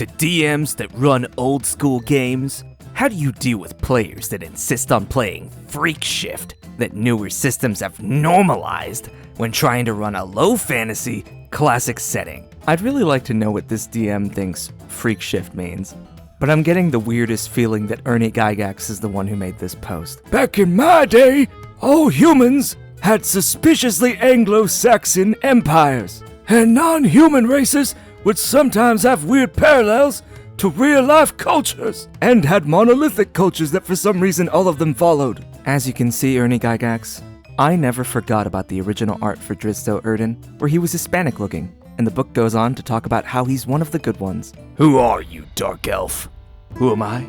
To DMs that run old school games, how do you deal with players that insist on playing freak shift that newer systems have normalized when trying to run a low fantasy classic setting? I'd really like to know what this DM thinks freak shift means, but I'm getting the weirdest feeling that Ernie Gygax is the one who made this post. Back in my day, all humans had suspiciously Anglo-Saxon empires, and non-human races would sometimes have weird parallels to real-life cultures, and had monolithic cultures that for some reason all of them followed. As you can see, Ernie Gygax, I never forgot about the original art for Drizzt Erden, where he was Hispanic looking, and the book goes on to talk about how he's one of the good ones. Who are you, Dark Elf? Who am I?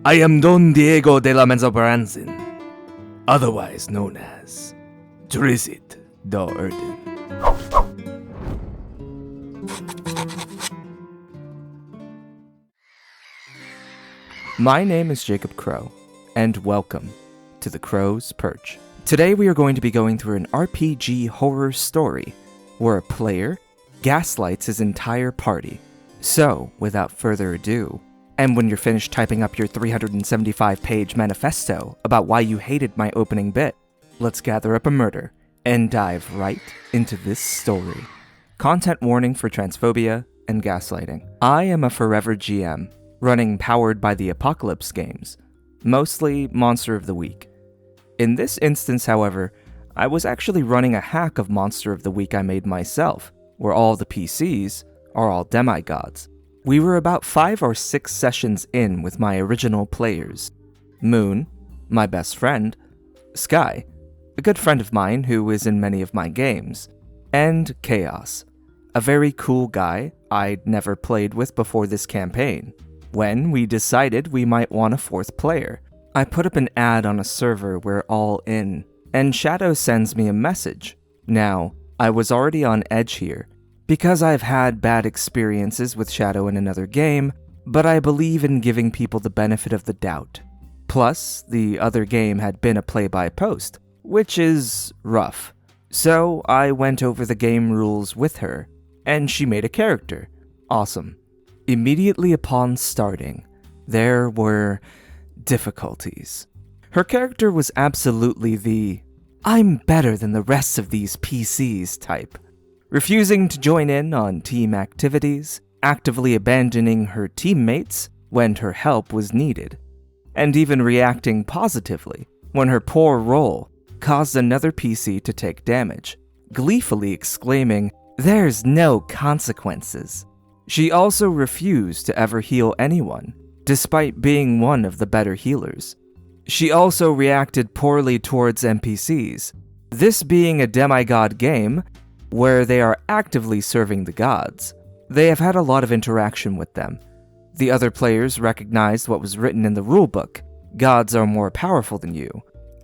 I am Don Diego de la Menzoberranzan, otherwise known as Drizzt Erden. My name is Jacob Crowe, and welcome to the Crow's Perch. Today we are going to be going through an RPG horror story, where a player gaslights his entire party. So, without further ado, and when you're finished typing up your 375-page manifesto about why you hated my opening bit, let's gather up a murder and dive right into this story. Content warning for transphobia and gaslighting. I am a forever GM, running Powered by the Apocalypse games, mostly Monster of the Week. In this instance, however, I was actually running a hack of Monster of the Week I made myself, where all the PCs are all demigods. We were about 5 or 6 sessions in with my original players. Moon, my best friend, Sky, a good friend of mine who is in many of my games, and Chaos, a very cool guy I'd never played with before this campaign. When we decided we might want a 4th player, I put up an ad on a server we're all in, and Shadow sends me a message. Now, I was already on edge here, because I've had bad experiences with Shadow in another game, but I believe in giving people the benefit of the doubt. Plus, the other game had been a play-by-post, which is rough. So I went over the game rules with her, and she made a character. Awesome. Immediately upon starting, there were difficulties. Her character was absolutely the "I'm better than the rest of these PCs" type, refusing to join in on team activities, actively abandoning her teammates when her help was needed, and even reacting positively when her poor roll caused another PC to take damage, gleefully exclaiming, "There's no consequences." She also refused to ever heal anyone, despite being one of the better healers. She also reacted poorly towards NPCs, this being a demigod game where they are actively serving the gods. They have had a lot of interaction with them. The other players recognized what was written in the rulebook: gods are more powerful than you,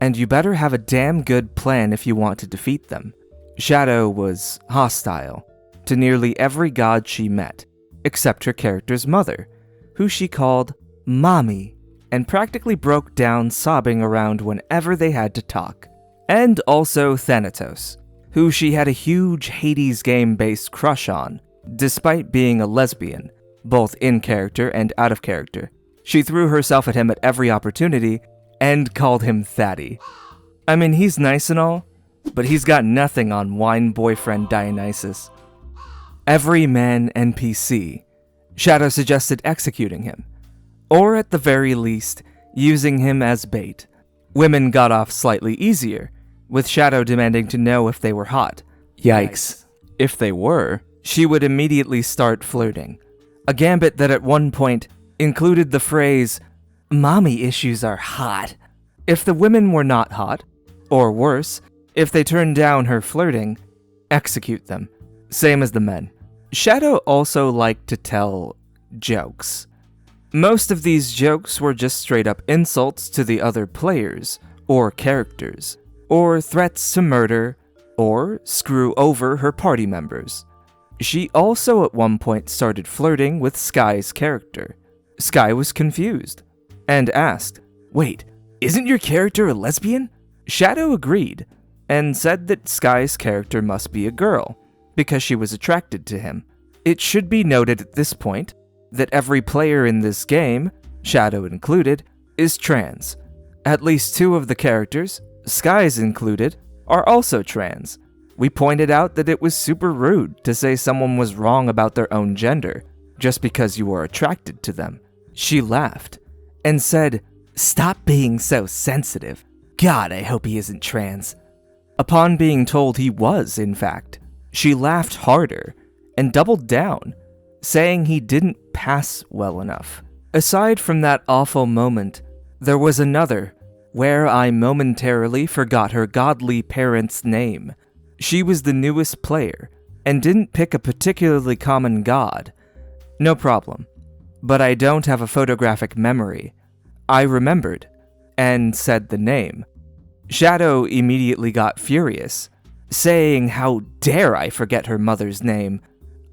and you better have a damn good plan if you want to defeat them. Shadow was hostile to nearly every god she met, except her character's mother, who she called Mommy, and practically broke down sobbing around whenever they had to talk. And also Thanatos, who she had a huge Hades game-based crush on, despite being a lesbian, both in character and out of character. She threw herself at him at every opportunity, and called him Thaddy. I mean, he's nice and all, but he's got nothing on wine boyfriend Dionysus. Every man NPC, Shadow suggested executing him, or at the very least, using him as bait. Women got off slightly easier, with Shadow demanding to know if they were hot. Yikes. If they were, she would immediately start flirting. A gambit that at one point included the phrase, "Mommy issues are hot." If the women were not hot, or worse, if they turned down her flirting, execute them. Same as the men. Shadow also liked to tell jokes. Most of these jokes were just straight up insults to the other players, or characters, or threats to murder, or screw over her party members. She also at one point started flirting with Sky's character. Sky was confused, and asked, "Wait, isn't your character a lesbian?" Shadow agreed, and said that Sky's character must be a girl, because she was attracted to him. It should be noted at this point that every player in this game, Shadow included, is trans. At least 2 of the characters, Skies included, are also trans. We pointed out that it was super rude to say someone was wrong about their own gender just because you were attracted to them. She laughed and said, "Stop being so sensitive. God, I hope he isn't trans." Upon being told he was, in fact, she laughed harder and doubled down, saying he didn't pass well enough. Aside from that awful moment, there was another where I momentarily forgot her godly parent's name. She was the newest player and didn't pick a particularly common god. No problem, but I don't have a photographic memory. I remembered and said the name. Shadow immediately got furious, saying how dare I forget her mother's name.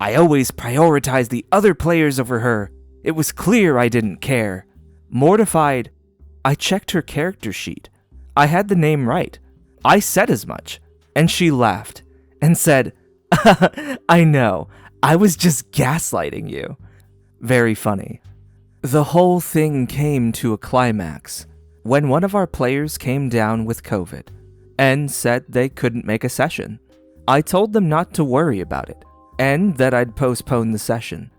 I always prioritized the other players over her. It was clear I didn't care. Mortified, I checked her character sheet. I had the name right. I said as much, and she laughed and said, "I know, I was just gaslighting you." Very funny. The whole thing came to a climax when one of our players came down with COVID and said they couldn't make a session. I told them not to worry about it and that I'd postpone the session.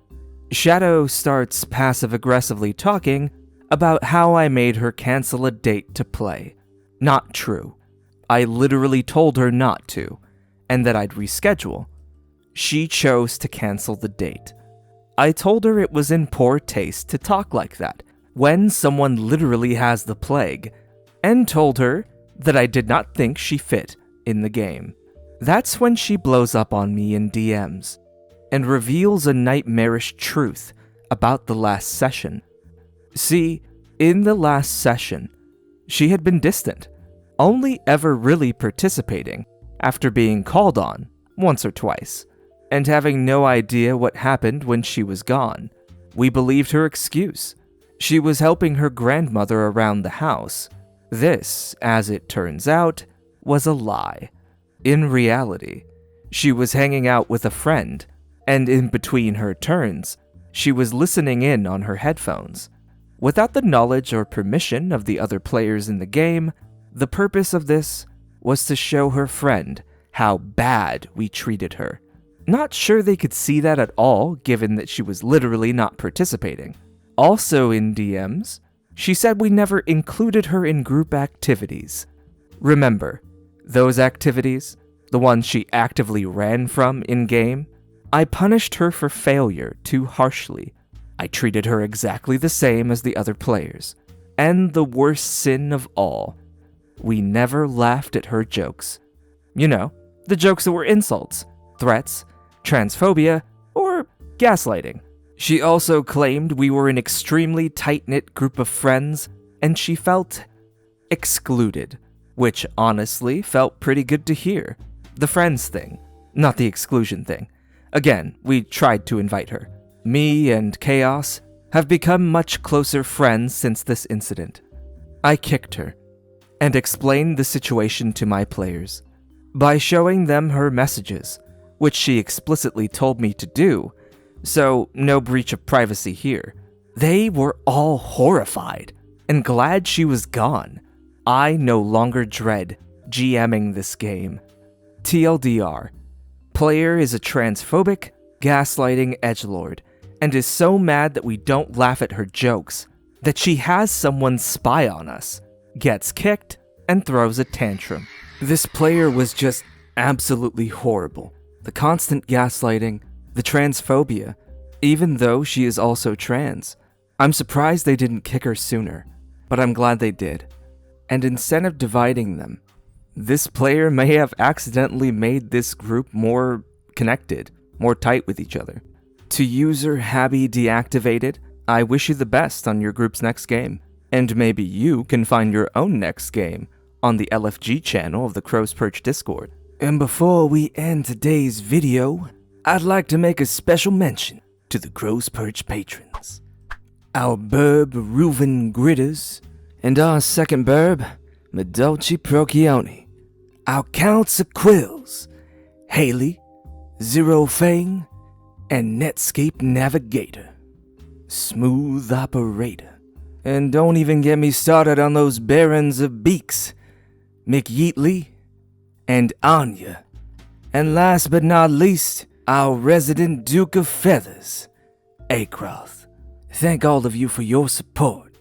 Shadow starts passive-aggressively talking about how I made her cancel a date to play. Not true. I literally told her not to, and that I'd reschedule. She chose to cancel the date. I told her it was in poor taste to talk like that when someone literally has the plague, and told her that I did not think she fit in the game. That's when she blows up on me in DMs and reveals a nightmarish truth about the last session. See, in the last session, she had been distant, only ever really participating after being called on once or twice, and having no idea what happened when she was gone. We believed her excuse. She was helping her grandmother around the house. This, as it turns out, was a lie. In reality, she was hanging out with a friend, and in between her turns, she was listening in on her headphones. Without the knowledge or permission of the other players in the game, the purpose of this was to show her friend how bad we treated her. Not sure they could see that at all, given that she was literally not participating. Also in DMs, she said we never included her in group activities. Remember, those activities, the ones she actively ran from in-game, I punished her for failure too harshly. I treated her exactly the same as the other players. And the worst sin of all, we never laughed at her jokes. You know, the jokes that were insults, threats, transphobia, or gaslighting. She also claimed we were an extremely tight-knit group of friends, and she felt excluded, which honestly felt pretty good to hear. The friends thing, not the exclusion thing. Again, we tried to invite her. Me and Chaos have become much closer friends since this incident. I kicked her and explained the situation to my players by showing them her messages, which she explicitly told me to do, so no breach of privacy here. They were all horrified and glad she was gone. I no longer dread GMing this game. TLDR, player is a transphobic, gaslighting edgelord, and is so mad that we don't laugh at her jokes that she has someone spy on us, gets kicked, and throws a tantrum. This player was just absolutely horrible. The constant gaslighting, the transphobia, even though she is also trans. I'm surprised they didn't kick her sooner, but I'm glad they did. And instead of dividing them, this player may have accidentally made this group more connected, more tight with each other. To user Habby Deactivated, I wish you the best on your group's next game, and maybe you can find your own next game on the LFG channel of the Crow's Perch Discord. And before we end today's video, I'd like to make a special mention to the Crow's Perch patrons. Our Burb Reuven Gritters, and our second Burb, Madolche Procione. Our counts of Quills, Haley, Zerofang, and Netscape Navigator. smooth operator. And don't even get me started on those barons of Beaks, McYeetly, and Anja. And last but not least, our resident Duke of Feathers, Acroth. Thank all of you for your support.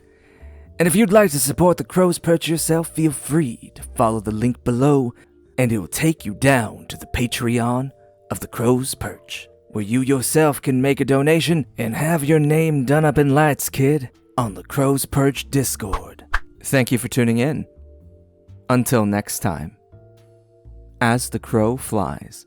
And if you'd like to support the Crow's Perch yourself, feel free to follow the link below, and it will take you down to the Patreon of the Crow's Perch, where you yourself can make a donation and have your name done up in lights, kid, on the Crow's Perch Discord. Thank you for tuning in. Until next time, as the crow flies,